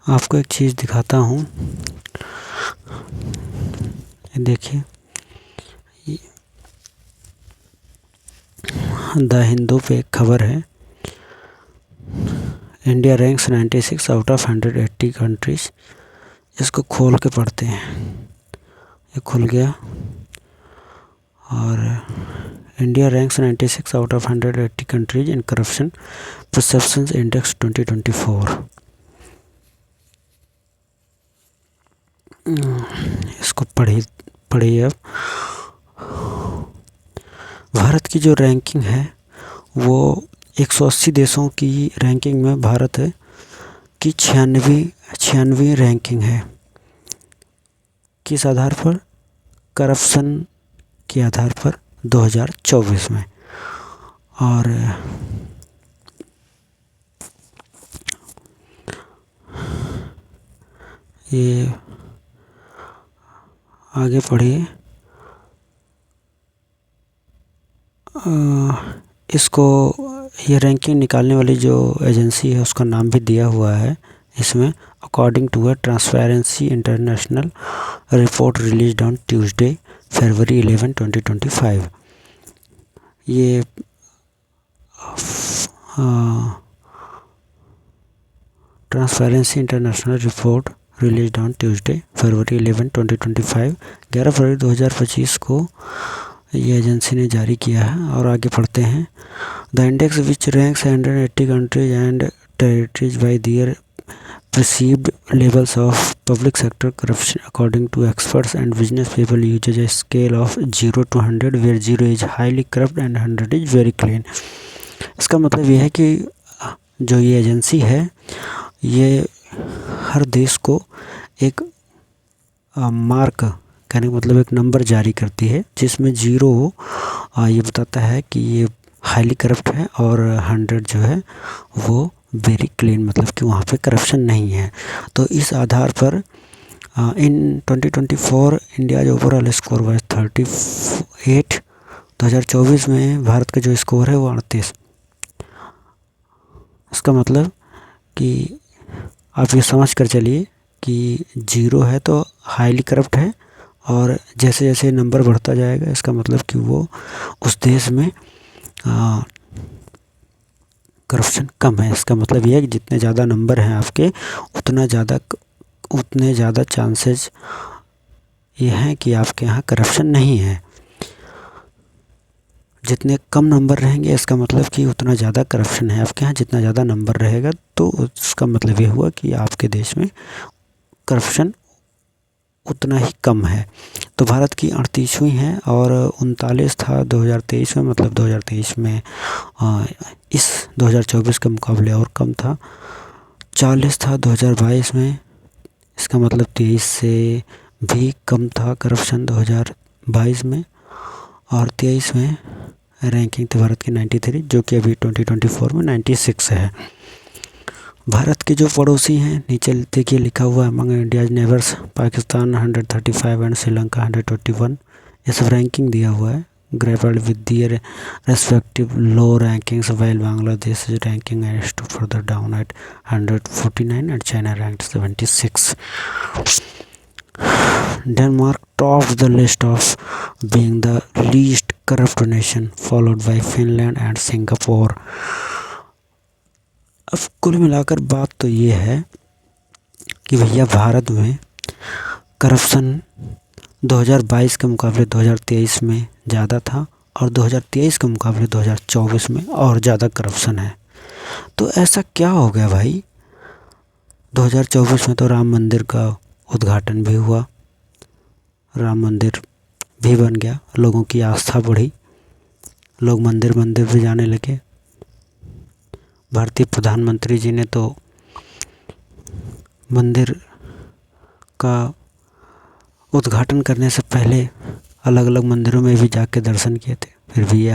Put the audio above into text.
आपको एक चीज़ दिखाता हूँ। देखिए, द हिंदू पे एक खबर है, India ranks 96 out of 180 countries. इसको खोल के पढ़ते हैं। ये खुल गया और India ranks 96 out of 180 countries in corruption perception index 2024। इसको पढ़िए। अब भारत की जो रैंकिंग है वो 180 देशों की रैंकिंग में भारत है कि 96वीं रैंकिंग है। किस आधार पर? करप्शन के आधार पर 2024 में। और ये आगे पढ़िए। इसको ये रैंकिंग निकालने वाली जो एजेंसी है उसका नाम भी दिया हुआ है इसमें, according to a Transparency International report released on Tuesday February 11, 2025। ये Transparency International report released on Tuesday February 11, 2025 11 फरवरी 2025 को ये एजेंसी ने जारी किया है। और आगे पढ़ते हैं। The index which ranks 180 countries and territories bye there perceived levels of public sector corruption according to experts and business people uses a scale of 0 to 100 where 0 is highly corrupt and 100 is very clean। इसका मतलब ये है कि जो ये agency है ये हर देश को एक मार्क, कहने का मतलब एक नंबर जारी करती है जिसमें 0 ये बताता है कि ये हाईली करप्ट है और 100 जो है वो वेरी क्लीन, मतलब कि वहाँ पे करप्शन नहीं है। तो इस आधार पर इन 2024 इंडिया जो ओवरऑल स्कोर हुआ 38। 2024 में भारत का जो स्कोर है वो 38। इसका मतलब कि आप ये समझ कर चलिए कि 0 है तो हाईली करप्ट है, और जैसे जैसे नंबर बढ़ता जाएगा इसका मतलब कि वो उस देश में करप्शन कम है। इसका मतलब ये है कि जितने ज़्यादा नंबर हैं आपके उतने ज़्यादा चांसेस ये हैं कि आपके यहाँ करप्शन नहीं है। जितने कम नंबर रहेंगे इसका मतलब कि उतना ज़्यादा करप्शन है आपके यहाँ। जितना ज़्यादा नंबर रहेगा तो उसका मतलब ये हुआ कि आपके देश में करप्शन उतना ही कम है। तो भारत की 38वीं है और 39 था 2023 में, मतलब 2023 में इस 2024 के मुकाबले और कम था। 40 था 2022 में, इसका मतलब 23 से भी कम था करप्शन 2022 में। और 23 में रैंकिंग थी भारत की 93, जो कि अभी 2024 में 96 है। भारत के जो पड़ोसी हैं नीचे देखिए लिखा हुआ है, among India's neighbours Pakistan 135 and Sri Lanka 121। ये सब रैंकिंग दिया हुआ है, grappled with their respective low rankings, while Bangladesh ranking is to further down at 149 and China ranked 76। Denmark tops the list of being the least corrupt nation, followed by Finland and Singapore। अब कुल मिलाकर बात तो ये है कि भैया भारत में करप्शन 2022 के मुकाबले 2023 में ज़्यादा था और 2023 के मुकाबले 2024 में और ज़्यादा करप्शन है। तो ऐसा क्या हो गया भाई? 2024 में तो राम मंदिर का उद्घाटन भी हुआ, राम मंदिर भी बन गया, लोगों की आस्था बढ़ी, लोग मंदिर भी जाने लगे। भारतीय प्रधानमंत्री जी ने तो मंदिर का उद्घाटन करने से पहले अलग अलग मंदिरों में भी जाके दर्शन किए थे, फिर भी यह